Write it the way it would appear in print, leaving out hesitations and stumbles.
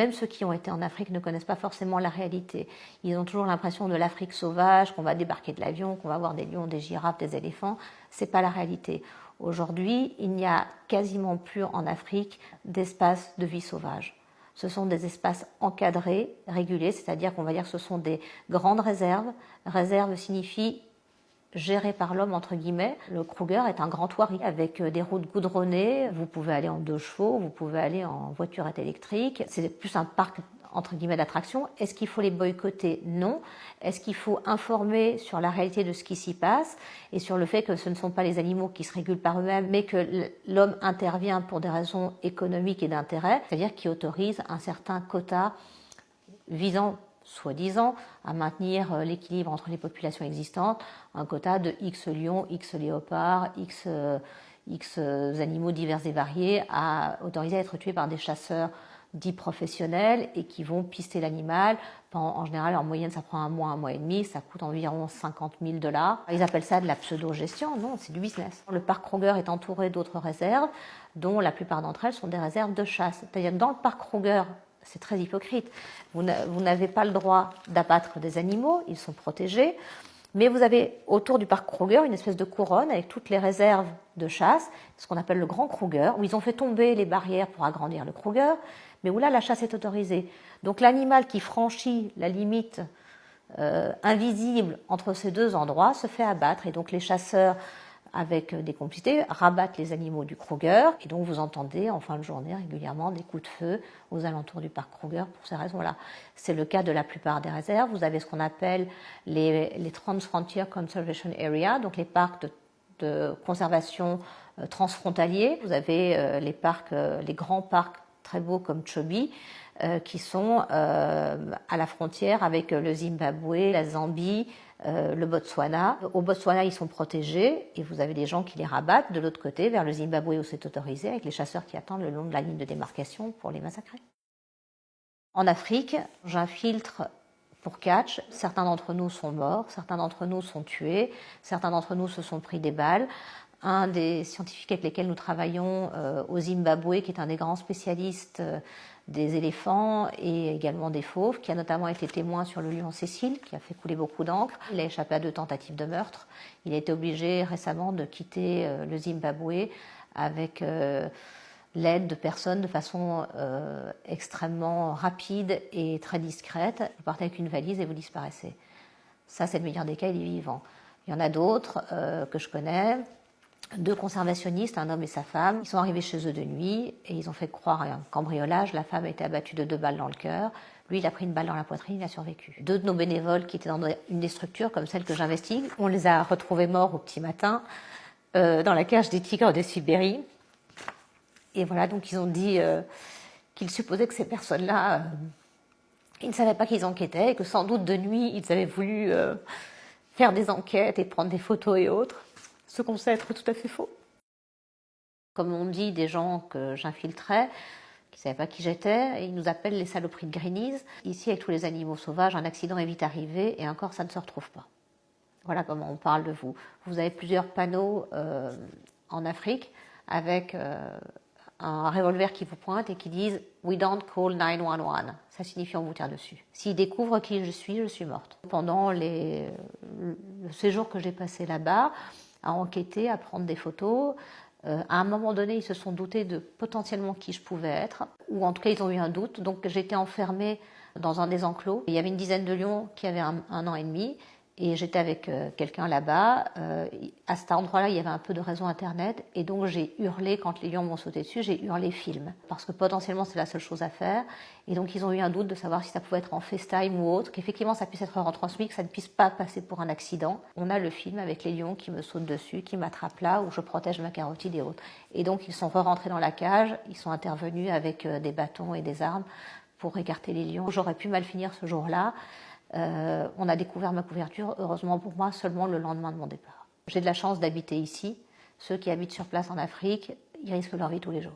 Même ceux qui ont été en Afrique ne connaissent pas forcément la réalité. Ils ont toujours l'impression de l'Afrique sauvage, qu'on va débarquer de l'avion, qu'on va voir des lions, des girafes, des éléphants. Ce n'est pas la réalité. Aujourd'hui, il n'y a quasiment plus en Afrique d'espaces de vie sauvage. Ce sont des espaces encadrés, régulés, c'est-à-dire qu'on va dire que ce sont des grandes réserves. Réserve signifie géré par l'homme, entre guillemets. Le Kruger est un grand toit avec des routes goudronnées. Vous pouvez aller en 2 chevaux, vous pouvez aller en voiturette électrique. C'est plus un parc, entre guillemets, d'attractions. Est-ce qu'il faut les boycotter? Non. Est-ce qu'il faut informer sur la réalité de ce qui s'y passe et sur le fait que ce ne sont pas les animaux qui se régulent par eux-mêmes, mais que l'homme intervient pour des raisons économiques et d'intérêt, c'est-à-dire qu'il autorise un certain quota visant soi-disant à maintenir l'équilibre entre les populations existantes, un quota de X lions, X léopards, X animaux divers et variés autorisés à être tués par des chasseurs dits professionnels et qui vont pister l'animal. En général, en moyenne, ça prend un mois et demi, ça coûte environ 50 000 $. Ils appellent ça de la pseudo-gestion, non, c'est du business. Le parc Kruger est entouré d'autres réserves, dont la plupart d'entre elles sont des réserves de chasse. C'est-à-dire que dans le parc Kruger, c'est très hypocrite. Vous n'avez pas le droit d'abattre des animaux, ils sont protégés, mais vous avez autour du parc Kruger une espèce de couronne avec toutes les réserves de chasse, ce qu'on appelle le Grand Kruger, où ils ont fait tomber les barrières pour agrandir le Kruger, mais où là la chasse est autorisée. Donc l'animal qui franchit la limite invisible entre ces 2 endroits se fait abattre, et donc les chasseurs, avec des complicités, rabattent les animaux du Kruger, et donc vous entendez en fin de journée régulièrement des coups de feu aux alentours du parc Kruger pour ces raisons-là. C'est le cas de la plupart des réserves. Vous avez ce qu'on appelle les Trans-Frontier Conservation Area, donc les parcs de conservation transfrontaliers. Vous avez les grands parcs très beaux comme Chobe, qui sont à la frontière avec le Zimbabwe, la Zambie, le Botswana. Au Botswana, ils sont protégés et vous avez des gens qui les rabattent de l'autre côté, vers le Zimbabwe où c'est autorisé, avec les chasseurs qui attendent le long de la ligne de démarcation pour les massacrer. En Afrique, j'infiltre pour catch. Certains d'entre nous sont morts, certains d'entre nous sont tués, certains d'entre nous se sont pris des balles. Un des scientifiques avec lesquels nous travaillons au Zimbabwe, qui est un des grands spécialistes des éléphants et également des fauves, qui a notamment été témoin sur le lion Cécile, qui a fait couler beaucoup d'encre. Il a échappé à 2 tentatives de meurtre. Il a été obligé récemment de quitter le Zimbabwe avec l'aide de personnes de façon extrêmement rapide et très discrète. Vous partez avec une valise et vous disparaissez. Ça, c'est le meilleur des cas, il est vivant. Il y en a d'autres que je connais, 2 conservationnistes, un homme et sa femme. Ils sont arrivés chez eux de nuit et ils ont fait croire à un cambriolage. La femme a été abattue de 2 balles dans le cœur. Lui, il a pris une balle dans la poitrine, il a survécu. 2 de nos bénévoles qui étaient dans une des structures comme celle que j'investigue, on les a retrouvés morts au petit matin dans la cage des tigres de Sibérie. Et voilà, donc ils ont dit qu'ils supposaient que ces personnes-là, ils ne savaient pas qu'ils enquêtaient et que sans doute de nuit, ils avaient voulu faire des enquêtes et prendre des photos et autres. Ce qu'on sait être tout à fait faux. Comme on dit des gens que j'infiltrais, qui ne savaient pas qui j'étais, ils nous appellent les saloperies de Greenies. Ici, avec tous les animaux sauvages, un accident est vite arrivé et encore ça ne se retrouve pas. Voilà comment on parle de vous. Vous avez plusieurs panneaux en Afrique avec un revolver qui vous pointe et qui disent « We don't call 911 ». Ça signifie on vous tire dessus. S'ils découvrent qui je suis morte. Pendant le séjour que j'ai passé là-bas, à enquêter, à prendre des photos. À un moment donné, ils se sont doutés de potentiellement qui je pouvais être, ou en tout cas, ils ont eu un doute. Donc, j'étais enfermée dans un des enclos. Il y avait une dizaine de lions qui avaient 1 an et demi, et j'étais avec quelqu'un là-bas. À cet endroit-là, il y avait un peu de réseau Internet, et donc j'ai hurlé, quand les lions m'ont sauté dessus, j'ai hurlé film, parce que potentiellement, c'est la seule chose à faire. Et donc, ils ont eu un doute de savoir si ça pouvait être en FaceTime ou autre, qu'effectivement, ça puisse être retransmis, que ça ne puisse pas passer pour un accident. On a le film avec les lions qui me sautent dessus, qui m'attrapent là, où je protège ma carotide et autres. Et donc, ils sont re-rentrés dans la cage, ils sont intervenus avec des bâtons et des armes pour écarter les lions. J'aurais pu mal finir ce jour-là. On a découvert ma couverture, heureusement pour moi, seulement le lendemain de mon départ. J'ai de la chance d'habiter ici. Ceux qui habitent sur place en Afrique, ils risquent leur vie tous les jours.